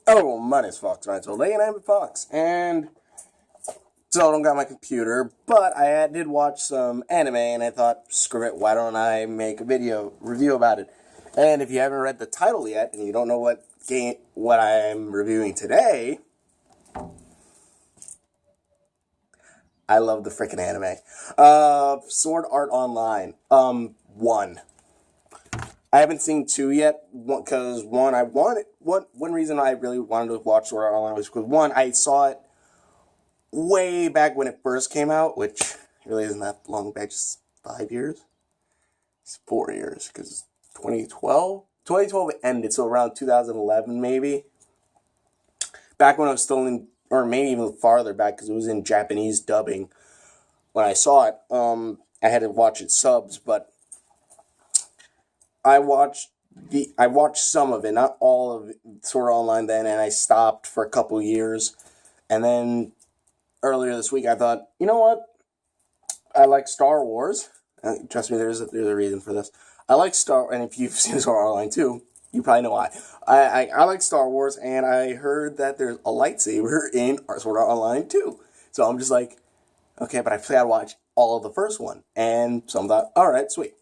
Oh, my name's Fox, and I told and I'm Fox, and so I don't got my computer, but I did watch some anime, and I thought, screw it, why don't I make a video review about it? And if you haven't read the title yet, and you don't know what I'm reviewing today, I love the freaking anime. Sword Art Online, 1. I haven't seen 2 yet, because one reason I really wanted to watch Sword Art Online was because, 1, I saw it way back when it first came out, which really isn't that long back, just 5 years? It's 4 years, because 2012 ended, so around 2011 maybe. Back when I was still in, or maybe even farther back, because it was in Japanese dubbing. When I saw it, I had to watch it subs, but I watched some of it, not all of it, Sword Art Online then, and I stopped for a couple years, and then earlier this week I thought, you know what? I like Star Wars. Trust me, there's a reason for this. I like and if you've seen Sword Art Online too, you probably know why. I like Star Wars, and I heard that there's a lightsaber in Sword Art Online too. So I'm just like, okay, but I gotta watch all of the first one, and so I thought, all right, sweet.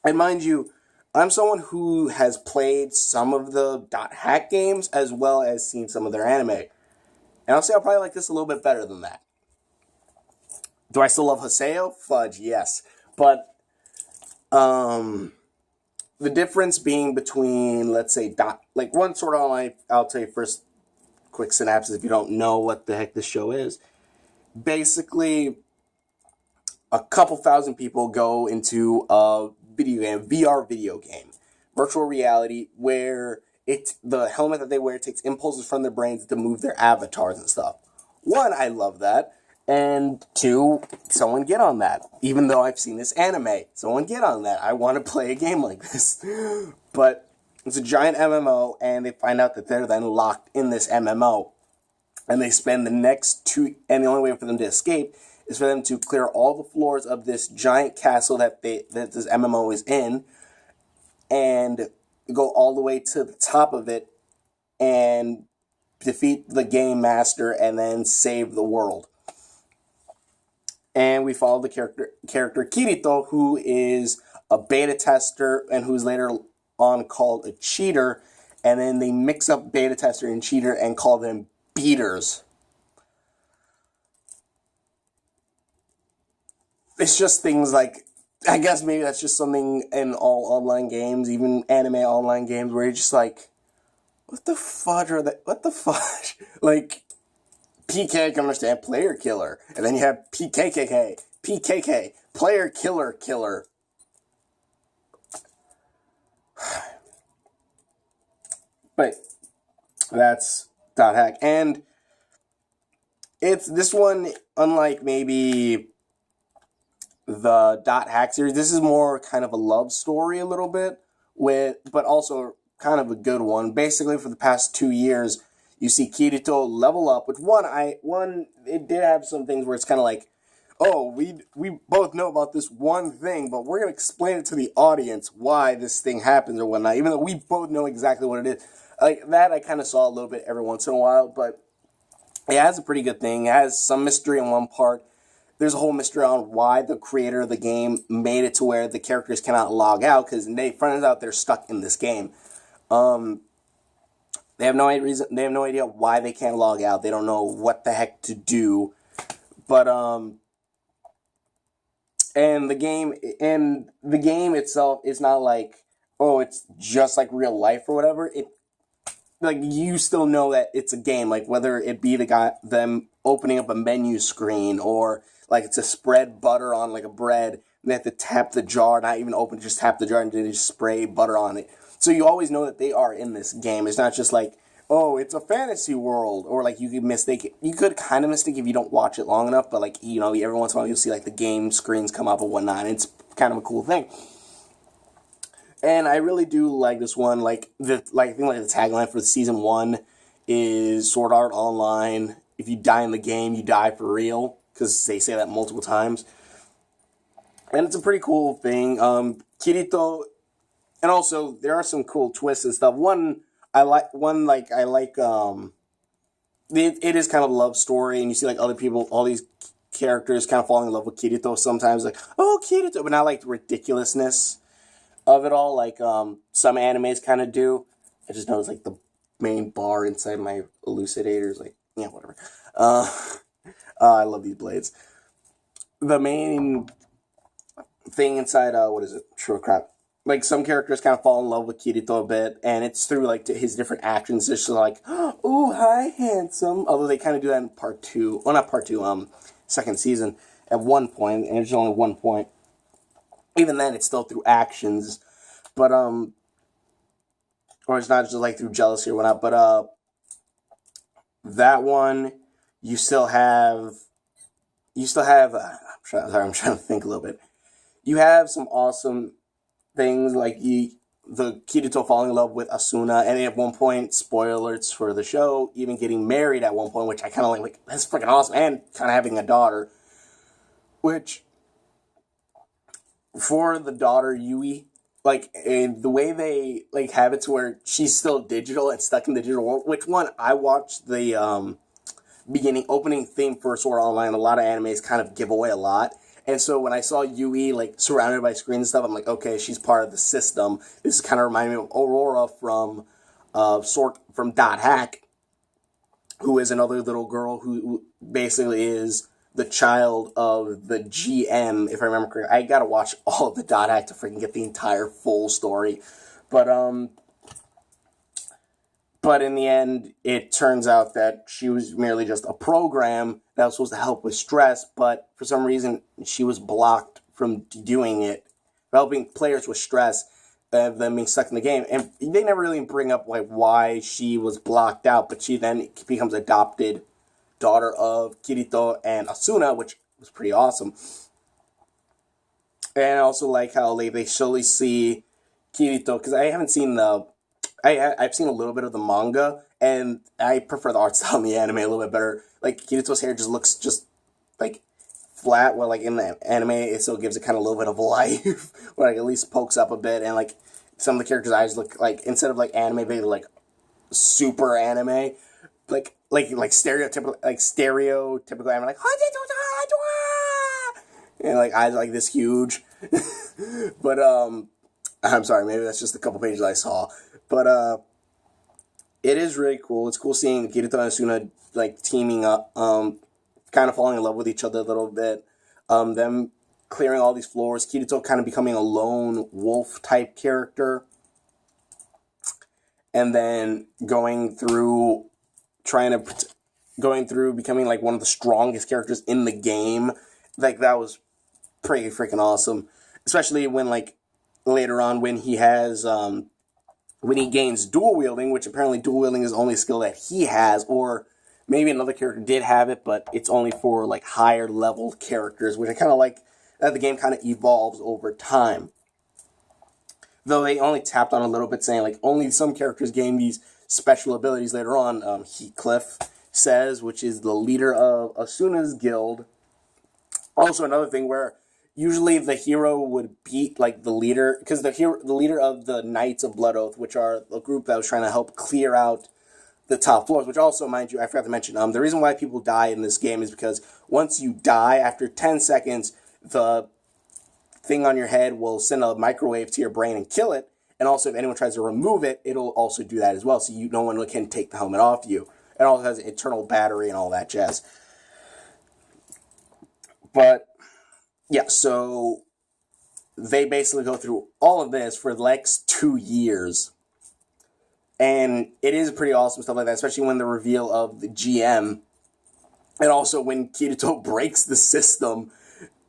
And mind you, I'm someone who has played some of the .hack games as well as seen some of their anime. And I'll say I'll probably like this a little bit better than that. Do I still love Haseo? Fudge, yes. But the difference being between, let's say, one Sword Art Online, I'll tell you first, quick synopsis if you don't know what the heck this show is. Basically, a couple thousand people go into a VR video game, virtual reality, where the helmet that they wear takes impulses from their brains to move their avatars and stuff. 1, I love that. And 2, someone get on that. Even though I've seen this anime, someone get on that. I want to play a game like this. But it's a giant MMO, and they find out that they're then locked in this MMO. And they spend the next 2, and the only way for them to escape is for them to clear all the floors of this giant castle that this MMO is in, and go all the way to the top of it, and defeat the game master, and then save the world. And we follow the character Kirito, who is a beta tester and who's later on called a cheater. And then they mix up beta tester and cheater and call them beaters. It's just things like, I guess maybe that's just something in all online games, even anime online games, where you're just like, what the fudge are they? What the fudge? Like, PK, I can understand, player killer. And then you have PKK, player killer. But that's .hack. And it's this one, unlike maybe the .hack series, this is more kind of a love story a little bit, but also kind of a good one. Basically, for the past 2 years, you see Kirito level up, which it did have some things where it's kind of like, oh, we both know about this one thing, but we're going to explain it to the audience why this thing happens or whatnot, even though we both know exactly what it is. Like, that I kind of saw a little bit every once in a while, but it has a pretty good thing. It has some mystery in one part. There's a whole mystery on why the creator of the game made it to where the characters cannot log out, because they find out they're stuck in this game. They have no reason. They have no idea why they can't log out. They don't know what the heck to do. But and the game itself is not like, oh, it's just like real life or whatever. It, like, you still know that it's a game. Like, whether it be them opening up a menu screen, or like it's a spread butter on like a bread, and they have to tap the jar, not even open, just tap the jar and they just spray butter on it. So you always know that they are in this game. It's not just like, oh, it's a fantasy world, or like you could mistake it. You could kind of mistake if you don't watch it long enough, but like, you know, every once in a while you'll see like the game screens come up and whatnot, and it's kind of a cool thing. And I really do like this one. I think the tagline for season 1 is Sword Art Online. If you die in the game, you die for real, because they say that multiple times. And it's a pretty cool thing. Kirito, and also there are some cool twists and stuff. One, it is kind of a love story, and you see like other people, all these characters kind of falling in love with Kirito sometimes, like, oh, Kirito, but not like the ridiculousness of it all, like some animes kind of do. I just noticed like the main bar inside my elucidators, like, yeah, whatever. Uh, I love these blades. The main thing inside, what is it? Sure, crap. Like, some characters kind of fall in love with Kirito a bit, and it's through, like, his different actions. It's just like, oh, hi, handsome. Although they kind of do that in part 2. Well, not part 2, second season at one point, and there's only one point. Even then, it's still through actions. But, or it's not just, like, through jealousy or whatnot. But, that one, you still have, I'm trying to think a little bit. You have some awesome things like the Kirito falling in love with Asuna, and at one point, spoilers for the show, even getting married at one point, which I kind of like, that's freaking awesome, and kind of having a daughter, which, for the daughter, Yui, like, the way they, like, have it to where she's still digital and stuck in the digital world, which one, I watched the, opening theme for Sword Art Online. A lot of animes kind of give away a lot. And so when I saw Yui, like, surrounded by screens and stuff, I'm like, okay, she's part of the system. This is kind of reminding me of Aurora from Dot Hack, who is another little girl who basically is the child of the GM, if I remember correctly. I gotta watch all of the Dot Hack to freaking get the entire full story. But in the end, it turns out that she was merely just a program that was supposed to help with stress, but for some reason, she was blocked from doing it, helping players with stress, them being stuck in the game. And they never really bring up like why she was blocked out, but she then becomes adopted daughter of Kirito and Asuna, which was pretty awesome. And I also like how they slowly see Kirito, because I haven't seen I've seen a little bit of the manga, and I prefer the art style in the anime a little bit better. Like, Kirito's hair just looks just, like, flat, while, like, in the anime, it still gives it kind of a little bit of life, where, like, at least pokes up a bit, and, like, some of the characters' eyes look, like, instead of, like, anime, they look, like, super anime, like stereotypical anime, like, and, like, eyes like this huge. But, I'm sorry, maybe that's just a couple pages I saw. But, it is really cool. It's cool seeing Kirito and Asuna, like, teaming up, kind of falling in love with each other a little bit. Them clearing all these floors. Kirito kind of becoming a lone wolf type character. And then going through becoming, like, one of the strongest characters in the game. Like, that was pretty freaking awesome. Especially when, like, later on when he has, when he gains dual wielding, which apparently dual wielding is only a skill that he has, or maybe another character did have it, but it's only for like higher level characters, which I kind of like that the game kind of evolves over time. Though they only tapped on a little bit, saying like only some characters gain these special abilities later on. Heathcliff says, which is the leader of Asuna's guild. Also, another thing where usually the hero would beat like the leader, because the leader of the Knights of Blood Oath, which are a group that was trying to help clear out the top floors, which also, mind you, I forgot to mention, the reason why people die in this game is because once you die, after 10 seconds, the thing on your head will send a microwave to your brain and kill it, and also if anyone tries to remove it, it'll also do that as well, so no one can take the helmet off you. It also has an internal battery and all that jazz. But yeah, so they basically go through all of this for the next 2 years. And it is pretty awesome stuff like that, especially when the reveal of the GM. And also when Kirito breaks the system,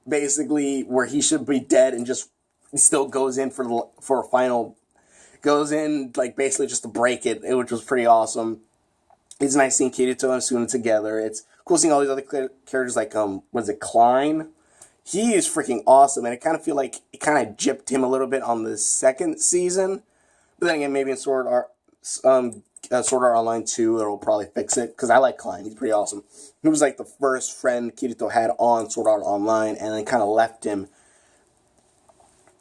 basically where he should be dead and just still goes in for a final, goes in like basically just to break it, which was pretty awesome. It's nice seeing Kirito and Asuna together. It's cool seeing all these other characters like, what is it, Klein? He is freaking awesome, and I kind of feel like it kind of gypped him a little bit on the second season. But then again, maybe in Sword Art Online 2, it'll probably fix it, because I like Klein. He's pretty awesome. He was like the first friend Kirito had on Sword Art Online, and then kind of left him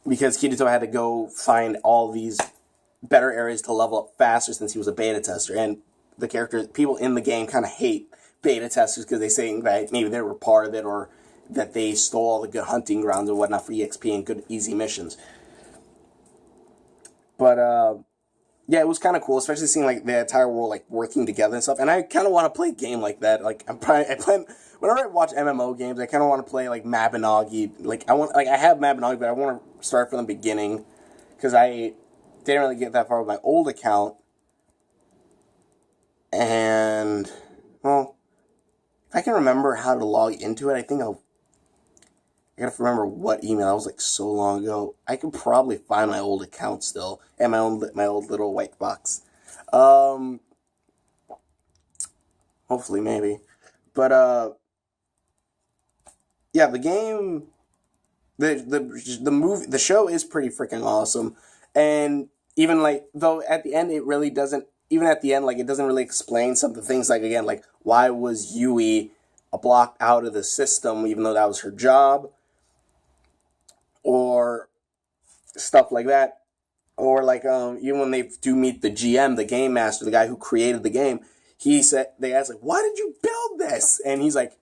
because Kirito had to go find all these better areas to level up faster since he was a beta tester. And the characters, people in the game kind of hate beta testers because they say that maybe they were part of it or that they stole all the good hunting grounds and whatnot for EXP and good easy missions. But yeah, it was kind of cool, especially seeing like the entire world like working together and stuff. And I kind of want to play a game like that. Like I plan whenever I watch MMO games, I kind of want to play like Mabinogi. Like I have Mabinogi, but I want to start from the beginning because I didn't really get that far with my old account. And well, if I can remember how to log into it, I gotta remember what email. That was like so long ago. I could probably find my old account still and my old little white box. Hopefully, maybe. But yeah, the game, the movie, the show is pretty freaking awesome. And even like though at the end it really doesn't. Even at the end, like it doesn't really explain some of the things. Like again, like why was Yui blocked out of the system, even though that was her job, or stuff like that. Or like even when they do meet the GM, the game master, the guy who created the game, they ask like, why did you build this? And he's like,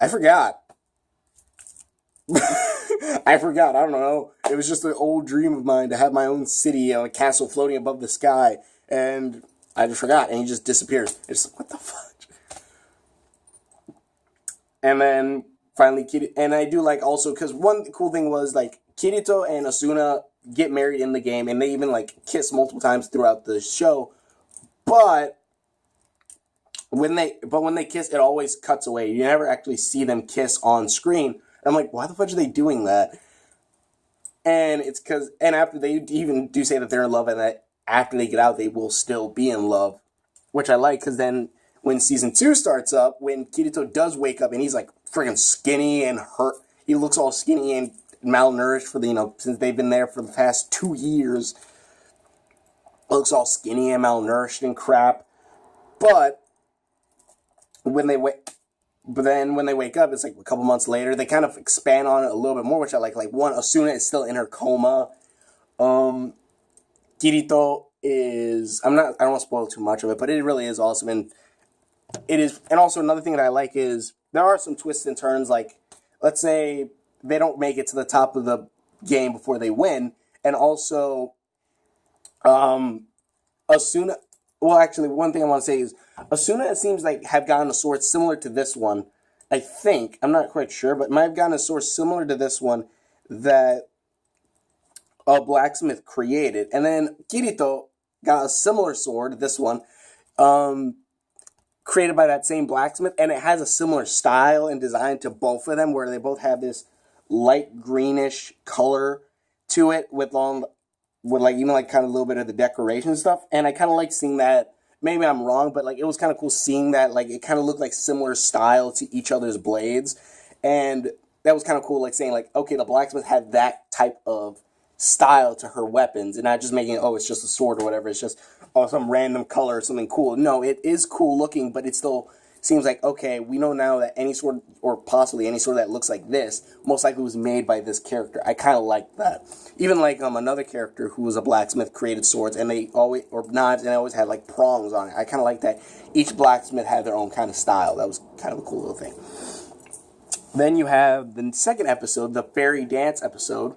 I forgot. I forgot. I don't know. It was just an old dream of mine to have my own city, a castle floating above the sky, and I just forgot. And he just disappears. It's like, what the fudge? And then finally, and I do like also because one cool thing was like Kirito and Asuna get married in the game, and they even like kiss multiple times throughout the show. But when they kiss, it always cuts away. You never actually see them kiss on screen. I'm like, why the fudge are they doing that? And it's because, and after they even do say that they're in love, and that after they get out, they will still be in love, which I like, because then when season 2 starts up, when Kirito does wake up and he's like friggin' skinny and hurt, he looks all skinny and malnourished for the, since they've been there for the past 2 years, looks all skinny and malnourished and crap. But then when they wake up, it's like a couple months later, they kind of expand on it a little bit more, which I like. Like, one, Asuna is still in her coma. Kirito is, I don't want to spoil too much of it, but it really is awesome. And it is, and also another thing that I like is, there are some twists and turns, like, let's say they don't make it to the top of the game before they win, and also, Asuna, well, actually, one thing I want to say is, Asuna, it seems like, have gotten a sword similar to this one. I think, I'm not quite sure, but might have gotten a sword similar to this one that a blacksmith created. And then Kirito got a similar sword, this one, created by that same blacksmith, and it has a similar style and design to both of them, where they both have this light greenish color to it with like even like kind of a little bit of the decoration stuff. And I kind of like seeing that. Maybe I'm wrong, but like it was kind of cool seeing that. Like it kind of looked like similar style to each other's blades, and that was kind of cool. Like saying like, okay, the blacksmith had that type of style to her weapons, and not just making it, oh, it's just a sword or whatever. It's just some random color or something cool. No, it is cool looking, but it still seems like, okay, we know now that any sword, or possibly any sword that looks like this, most likely was made by this character. I kind of like that. Even like another character who was a blacksmith created swords, and they always, or knives, and they always had like prongs on it. I kind of like that each blacksmith had their own kind of style. That was kind of a cool little thing. Then you have the second episode, the fairy dance episode,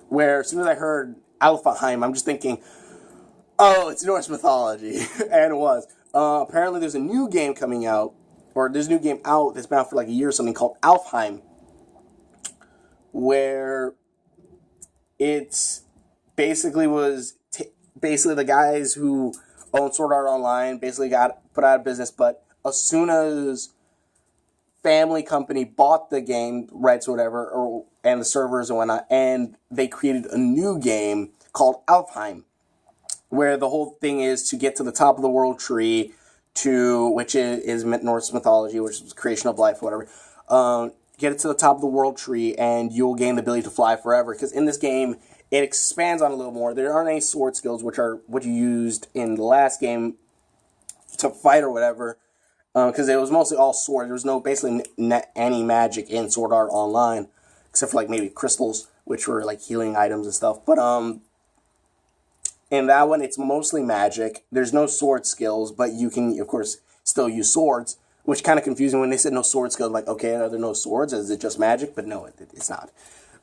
where as soon as I heard Alfheim, I'm just thinking, oh, it's Norse mythology. And it was. Apparently there's a new game coming out, or there's a new game out that's been out for like a year or something, called Alfheim, where it's basically basically the guys who own Sword Art Online basically got put out of business, but Asuna's family company bought the game rights or whatever, and the servers and whatnot, and they created a new game called Alfheim, where the whole thing is to get to the top of the world tree, which is Norse mythology, which is creation of life, whatever. Get it to the top of the world tree, and you'll gain the ability to fly forever. Because in this game, it expands on a little more. There aren't any sword skills, which are what you used in the last game to fight or whatever. Because it was mostly all sword. There was basically any magic in Sword Art Online, except for like maybe crystals, which were like healing items and stuff. But In that one, it's mostly magic. There's no sword skills, but you can, of course, still use swords, which kind of confusing when they said no sword skills. Like, okay, are there no swords? Is it just magic? But no, it's not.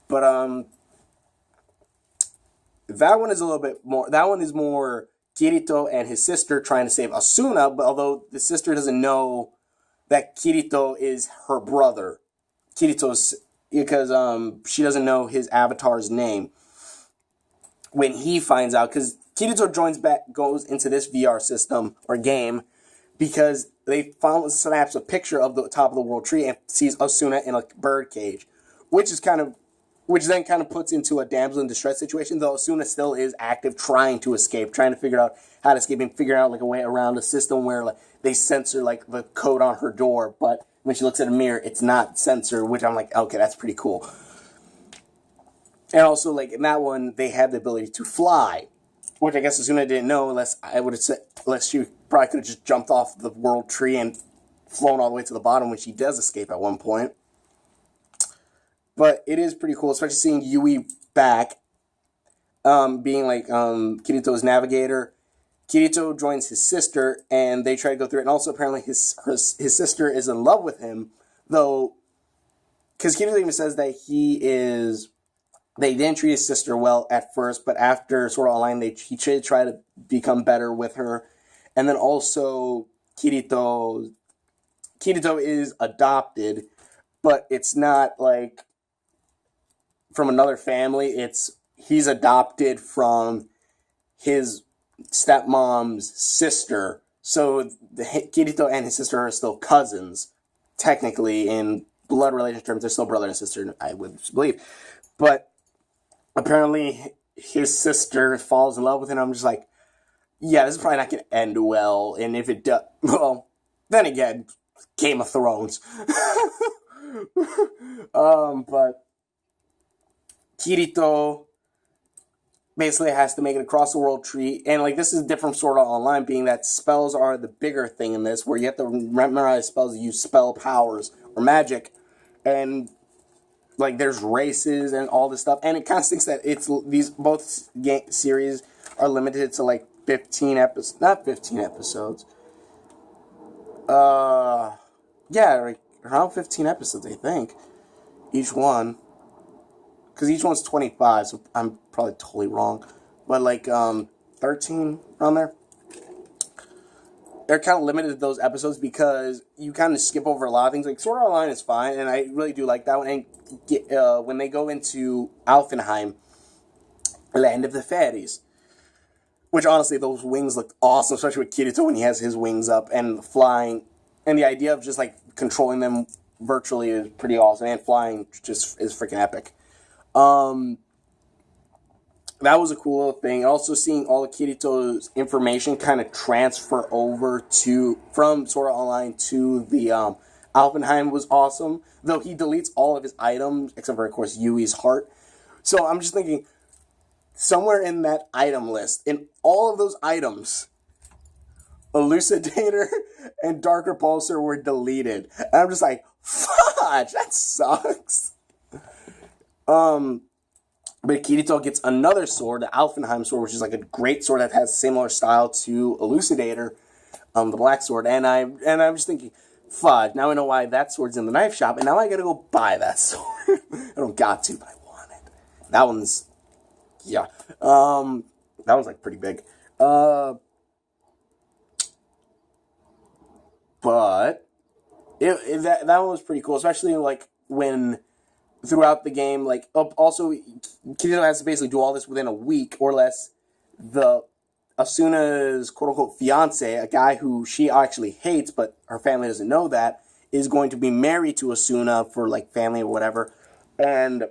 But that one is a little bit more. That one is more Kirito and his sister trying to save Asuna, but although the sister doesn't know that Kirito is her brother, Kirito's because she doesn't know his avatar's name. When he finds out, because Kirito goes into this VR system or game because they found snaps a picture of the top of the world tree and sees Asuna in a bird cage, which then kind of puts into a damsel in distress situation. Though Asuna still is active, trying to escape, trying to figure out how to escape and figure out like a way around a system where like they censor like the code on her door, but when she looks at a mirror, it's not censored. Which I'm like, okay, that's pretty cool. And also, like, in that one, they have the ability to fly. Which I guess Asuna didn't know, unless she probably could have just jumped off the world tree and flown all the way to the bottom when she does escape at one point. But it is pretty cool, especially seeing Yui back, being like Kirito's navigator. Kirito joins his sister, and they try to go through it. And also, apparently, his sister is in love with him, though, because Kirito even says that they didn't treat his sister well at first, but after Sword Art Online, he tried to become better with her. And then also, Kirito is adopted, but it's not like from another family. He's adopted from his stepmom's sister. So Kirito and his sister are still cousins, technically in blood relation terms. They're still brother and sister, I would believe. But apparently, his sister falls in love with him. I'm just like, yeah, this is probably not going to end well. And if it does, well, then again, Game of Thrones. But Kirito basically has to make it across the world tree. And like, this is different Sword Art Online, being that spells are the bigger thing in this, where you have to memorize spells that use spell powers or magic. And like, there's races and all this stuff, and it kind of stinks that both series are limited to like 15 episodes, not 15 episodes. Yeah, like around 15 episodes, I think, each one, because each one's 25, so I'm probably totally wrong, but like 13 around there. They're kind of limited to those episodes because you kind of skip over a lot of things. Like, Sword Art Online is fine, and I really do like that one. And when they go into Alfenheim, Land of the Fairies, which honestly, those wings look awesome, especially with Kirito when he has his wings up and flying. And the idea of just like controlling them virtually is pretty awesome, and flying just is freaking epic. That was a cool little thing. Also, seeing all of Kirito's information kind of transfer over from Sword Art Online to the Alfenheim was awesome. Though he deletes all of his items, except for, of course, Yui's heart. So I'm just thinking, somewhere in that item list, in all of those items, Elucidator and Dark Repulsor were deleted. And I'm just like, fudge, that sucks. But Kirito gets another sword, the Alfenheim sword, which is like a great sword that has similar style to Elucidator, the black sword. And I'm just thinking, fudge, now I know why that sword's in the knife shop, and now I gotta go buy that sword. I don't got to, but I want it. That one's, yeah. That one's like pretty big. But that one was pretty cool, especially like when throughout the game, like, also Kirito has to basically do all this within a week or less. The Asuna's quote-unquote fiance, a guy who she actually hates, but her family doesn't know that, is going to be married to Asuna for like family or whatever. And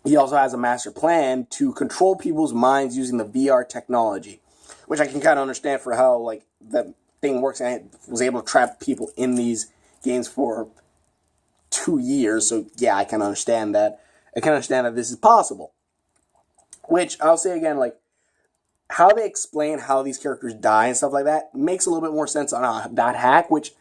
he also has a master plan to control people's minds using the VR technology, which I can kind of understand for how like the thing works. And I was able to trap people in these games for 2 years, so yeah, I can understand that. I can understand that this is possible. Which, I'll say again, like, how they explain how these characters die and stuff like that makes a little bit more sense on that hack, which,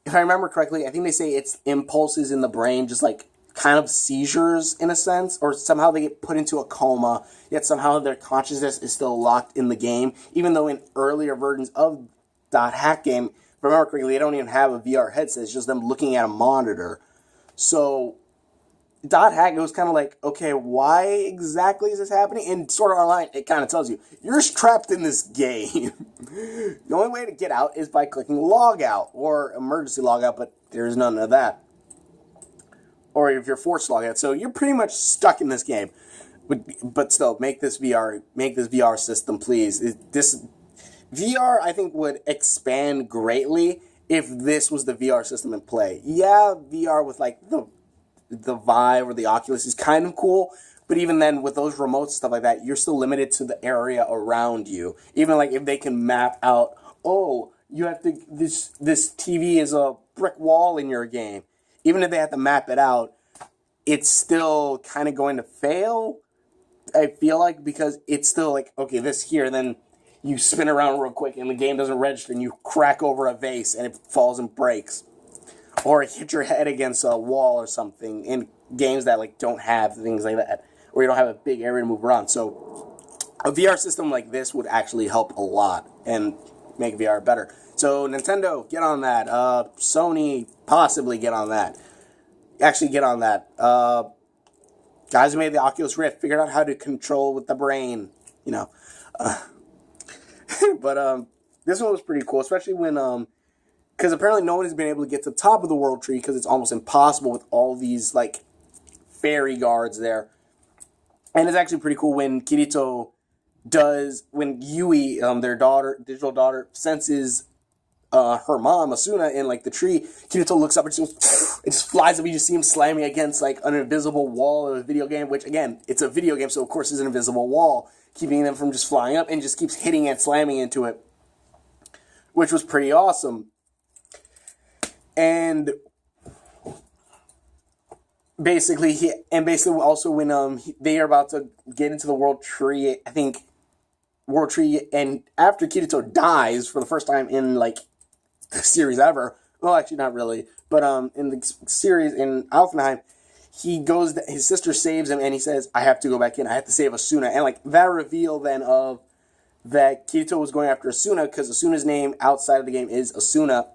if I remember correctly, I think they say it's impulses in the brain, just like kind of seizures in a sense, or somehow they get put into a coma, yet somehow their consciousness is still locked in the game, even though in earlier versions of Dot Hack game, if I remember correctly, they don't even have a VR headset, it's just them looking at a monitor. So Dot Hack, it was kind of like, okay, why exactly is this happening? And Sword Art Online, it kind of tells you, you're trapped in this game. The only way to get out is by clicking log out, or emergency log out, but there's none of that. Or if you're forced to log out. So you're pretty much stuck in this game. But still, make this VR system, please. This VR, I think, would expand greatly if this was the VR system in play. Yeah, VR with like the Vive or the Oculus is kind of cool, but even then, with those remotes and stuff like that, you're still limited to the area around you. Even like if they can map out, oh, you have to this TV is a brick wall in your game. Even if they have to map it out, it's still kind of going to fail, I feel like, because it's still like, okay, this here, then you spin around real quick and the game doesn't register and you crack over a vase and it falls and breaks. Or hit your head against a wall or something in games that like don't have things like that, or you don't have a big area to move around. So a VR system like this would actually help a lot and make VR better. So Nintendo, get on that. Sony, possibly get on that. Actually, get on that. Guys who made the Oculus Rift figured out how to control with the brain, you know. But this one was pretty cool, especially when because apparently no one has been able to get to the top of the World Tree because it's almost impossible with all these, like, fairy guards there. And it's actually pretty cool when Kirito when Yui, their digital daughter, senses her mom, Asuna, in, like, the tree. Kirito looks up and just flies up. You just see him slamming against, like, an invisible wall of a video game, which, again, it's a video game, so of course there's an invisible wall keeping them from just flying up, and just keeps hitting and slamming into it, which was pretty awesome. And basically, also when they are about to get into the World Tree, I think World Tree, and after Kirito dies for the first time in like the series ever, well, actually not really, but in the series in Alfenheim, his sister saves him, and he says, "I have to go back in. I have to save Asuna," and like that reveal then of that Kirito was going after Asuna because Asuna's name outside of the game is Asuna.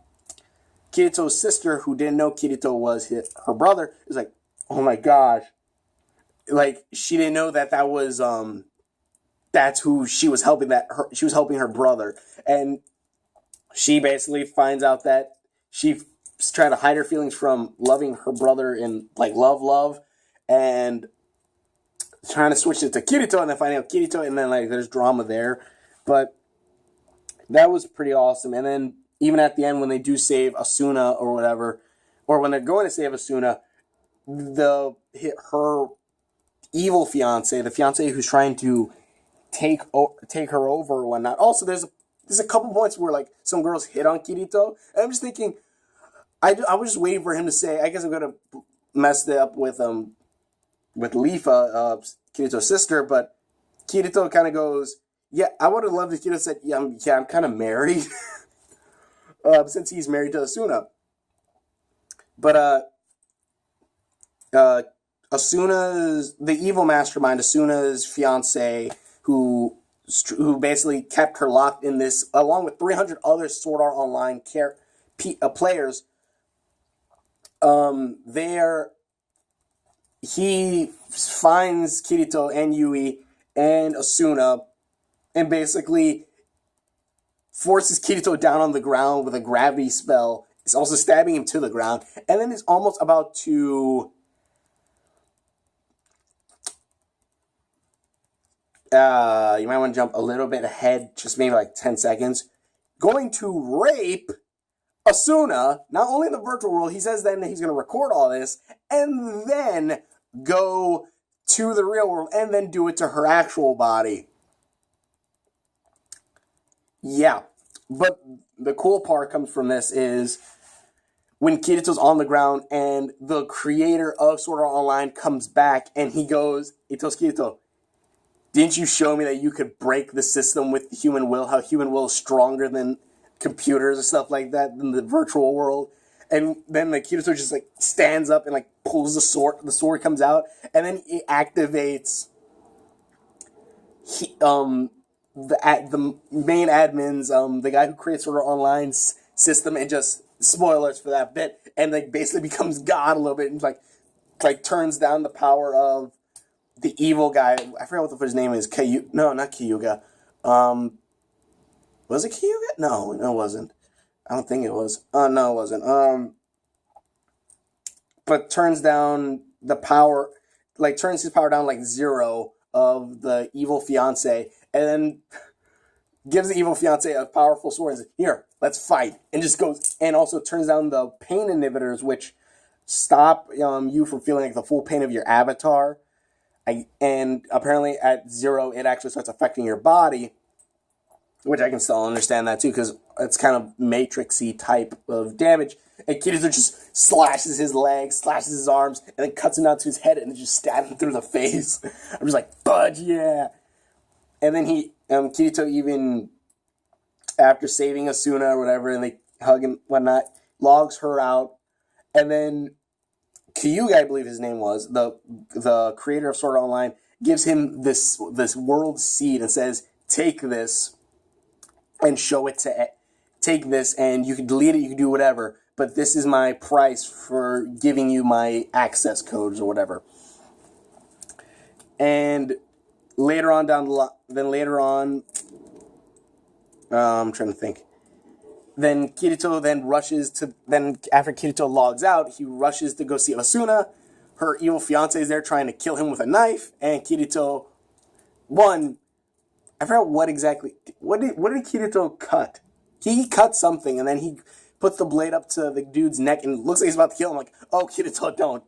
Kirito's sister, who didn't know Kirito was her brother, is like, oh my gosh. Like, she didn't know that was, that's who she was helping, she was helping her brother. And she basically finds out that she's trying to hide her feelings from loving her brother in, like, love, and trying to switch it to Kirito, and then finding out Kirito, and then, like, there's drama there. But that was pretty awesome. And then, even at the end, when they do save Asuna or whatever, or when they're going to save Asuna, her evil fiance, the fiance who's trying to take her over or whatnot. Also, there's a couple points where like some girls hit on Kirito, and I'm just thinking, I was just waiting for him to say, I guess I'm gonna mess it up with Lifa, Kirito's sister, but Kirito kind of goes, yeah, I would have loved if Kirito said, I'm kind of married. Since he's married to Asuna. But Asuna's, the evil mastermind, Asuna's fiance, who basically kept her locked in this, along with 300 other Sword Art Online players, he finds Kirito and Yui and Asuna, and basically forces Kirito down on the ground with a gravity spell. It's also stabbing him to the ground. And then is almost about to... you might want to jump a little bit ahead, just maybe like 10 seconds. Going to rape Asuna, not only in the virtual world, he says then that he's going to record all this, and then go to the real world, and then do it to her actual body. Yeah, but the cool part comes from this is when Kirito's on the ground and the creator of Sword Art Online comes back and he tells Kirito, didn't you show me that you could break the system with human will, how human will is stronger than computers and stuff like that in the virtual world? And then like Kirito just like stands up and like pulls the sword. The sword comes out, and then he activates the main admins, the guy who creates Sword Art Online's system, and just spoilers for that bit, and like basically becomes God a little bit, and like turns down the power of the evil guy. I forgot what the his name is. No, not Kyuga. Was it Kyuga? No, it wasn't. I don't think it was. No, it wasn't. But turns down the power, like turns his power down like zero of the evil fiance, and then gives the evil fiance a powerful sword and says, "Here, let's fight," and just goes, and also turns down the pain inhibitors, which stop you from feeling like the full pain of your avatar. And apparently at zero, it actually starts affecting your body, which I can still understand that too, because it's kind of Matrix-y type of damage. And Kirito just slashes his legs, slashes his arms, and then cuts him out to his head and just stabs him through the face. I'm just like, fudge, yeah. And then Kirito even, after saving Asuna or whatever, and they hug and whatnot, logs her out. And then Kyuga, I believe his name was, the creator of Sword Art Online, gives him this world seed and says, take this and show it to, take this and you can delete it, you can do whatever, but this is my price for giving you my access codes or whatever. And later on down the line, I'm trying to think. Then Kirito after Kirito logs out, he rushes to go see Asuna. Her evil fiance is there trying to kill him with a knife, and Kirito, I forgot what did Kirito cut? He cut something, and then he puts the blade up to the dude's neck, and it looks like he's about to kill him. Like, oh, Kirito, don't.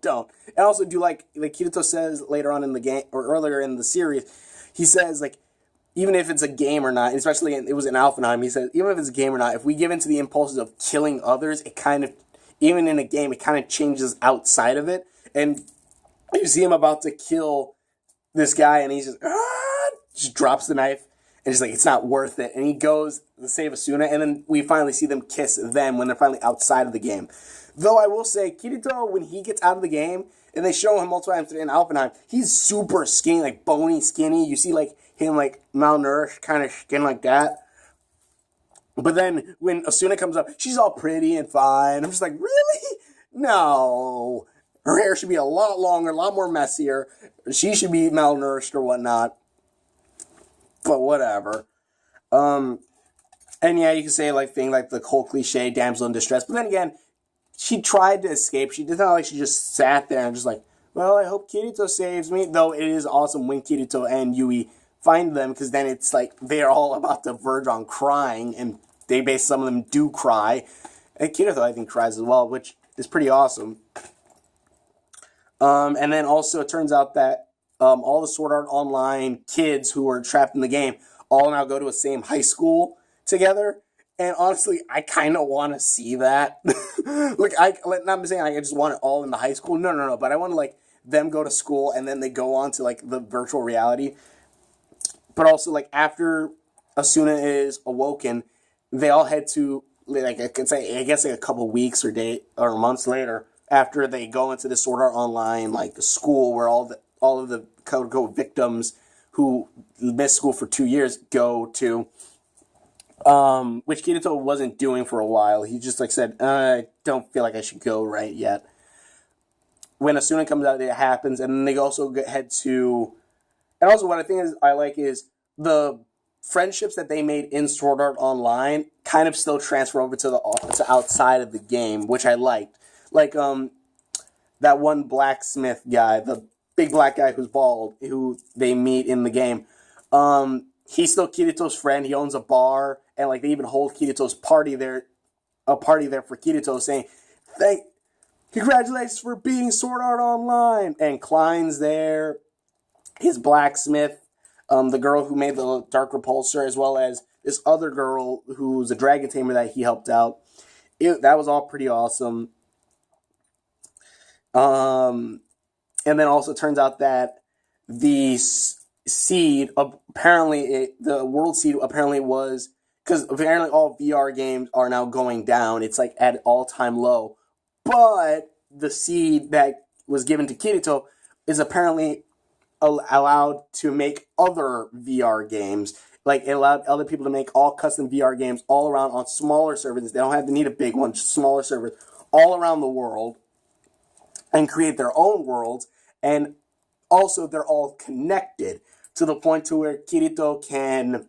And also do like Kirito says later on in the game, or earlier in the series, he says, like, even if it's a game or not, especially it was in Alphenheim, he says, even if it's a game or not, if we give into the impulses of killing others, it kind of, even in a game, it kind of changes outside of it. And you see him about to kill this guy, and he just drops the knife, and he's like, it's not worth it. And he goes to save Asuna, and then we finally see them kiss them when they're finally outside of the game. Though I will say, Kirito, when he gets out of the game, and they show him multiple times in Alphenheim, he's super skinny, like bony skinny. You see like him like malnourished kind of skin like that. But then when Asuna comes up, she's all pretty and fine. I'm just like, really? No. Her hair should be a lot longer, a lot more messier. She should be malnourished or whatnot. But whatever. And yeah, you can say like thing like the whole cliche damsel in distress. But then again, she tried to escape. She did not like she just sat there and just like, well, I hope Kirito saves me. Though it is awesome when Kirito and Yui find them, because then it's like they're all about to verge on crying, and some of them do cry. And Kirito, I think, cries as well, which is pretty awesome. And then also it turns out that all the Sword Art Online kids who are trapped in the game all now go to the same high school together. And honestly, I kind of want to see that. Like, not saying I just want it all in the high school. No. But I want to, like, them go to school and then they go on to, like, the virtual reality. But also, like, after Asuna is awoken, they all head to, like, I guess, like, a couple weeks or months later, after they go into the Sword Art Online, like, the school where all of the quote-unquote victims who missed school for 2 years go to. Which Kirito wasn't doing for a while. He just like said, I don't feel like I should go right yet. When Asuna comes out, it happens, and then they also head to. And also, what I like is the friendships that they made in Sword Art Online kind of still transfer over to outside of the game, which I liked. Like that one blacksmith guy, the big black guy who's bald, who they meet in the game. He's still Kirito's friend. He owns a bar, and like they even hold Kirito's party there for Kirito, saying, congratulations for beating Sword Art Online. And Klein's there, his blacksmith, the girl who made the Dark Repulsor, as well as this other girl who's a dragon tamer that he helped out. That was all pretty awesome. And then also turns out that the seed, apparently, the world seed apparently was, because apparently all VR games are now going down. It's like at all-time low. But the seed that was given to Kirito is apparently allowed to make other VR games. Like, it allowed other people to make all custom VR games all around on smaller servers. They don't have to need a big one, just smaller servers all around the world, and create their own worlds. And also, they're all connected to the point to where Kirito can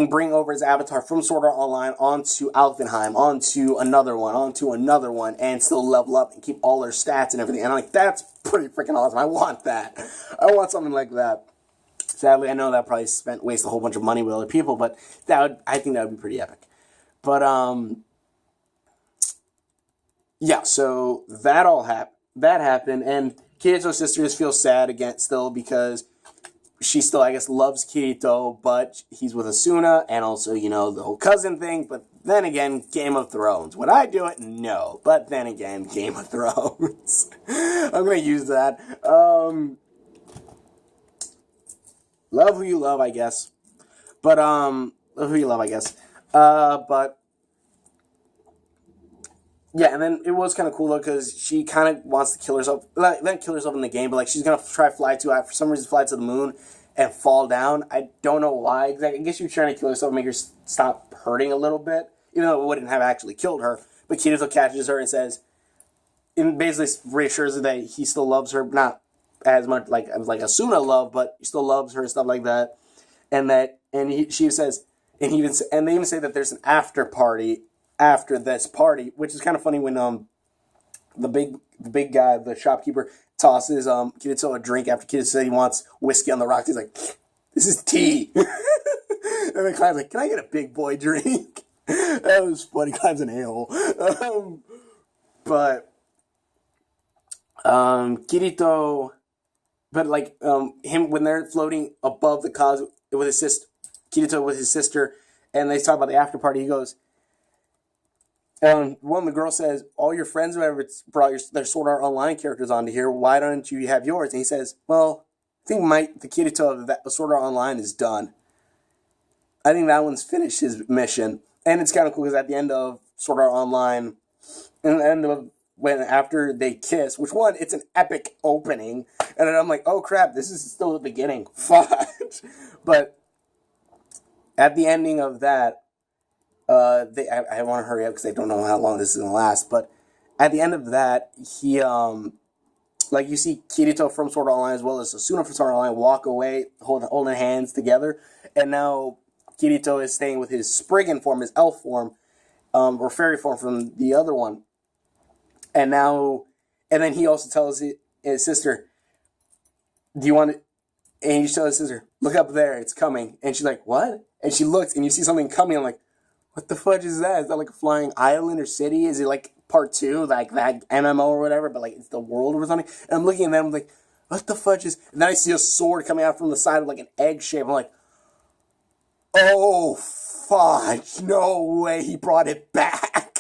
bring over his avatar from Sword Art Online onto Alfenheim, onto another one, and still level up and keep all their stats and everything. And I'm like, that's pretty freaking awesome. I want that. I want something like that. Sadly, I know that probably waste a whole bunch of money with other people, but I think that would be pretty epic. But yeah, so that happened, and Kirito's sister just feels sad again still because she still, I guess, loves Kirito, but he's with Asuna, and also, the whole cousin thing. But then again, Game of Thrones. Would I do it? No. But then again, Game of Thrones. I'm going to use that. Love who you love, I guess. But, but, yeah, and then it was kind of cool, though, because she kind of wants to kill herself. Not kill herself in the game, but, like, she's going to for some reason, fly to the moon and fall down. I don't know why exactly. I guess she was trying to kill herself and make her stop hurting a little bit, even though it wouldn't have actually killed her. But Kirito catches her and says, and basically reassures her that he still loves her, not as much like Asuna love, but he still loves her and stuff like that. She says, and they even say that there's an after party after this party, which is kind of funny when the big guy, the shopkeeper, tosses Kirito a drink after Kirito said he wants whiskey on the rocks. He's like, this is tea. And the client's like, can I get a big boy drink? That was funny. Client's an a-hole. But Kirito, but like him when they're floating above the cause with his sister, Kirito with his sister, and they talk about the after party, he goes, one of the girls says, all your friends who ever brought their Sword Art Online characters onto here, why don't you have yours? And he says, well, I think the Kirito of the Sword Art Online is done. I think that one's finished his mission. And it's kind of cool because at the end of Sword Art Online, and after they kiss, it's an epic opening. And then I'm like, oh crap, this is still the beginning. Fuck. But at the ending of that, I want to hurry up because I don't know how long this is going to last, but at the end of that, he, you see Kirito from Sword Art Online as well as Asuna from Sword Art Online walk away, holding hands together, and now Kirito is staying with his Spriggan form, his elf form, or fairy form from the other one, and then he also tells his sister, do you want it? And he tells his sister, look up there, it's coming, and she's like, what? And she looks, and you see something coming, I'm like, what the fudge is that? Is that like a flying island or city? Is it like part 2, like that MMO or whatever, but like it's the world or something? And I'm looking at them, I'm like, what the fudge is... And then I see a sword coming out from the side of like an egg shape. I'm like, oh, fudge, no way he brought it back.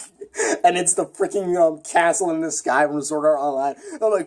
And it's the freaking castle in the sky from Sword Art Online. I'm like,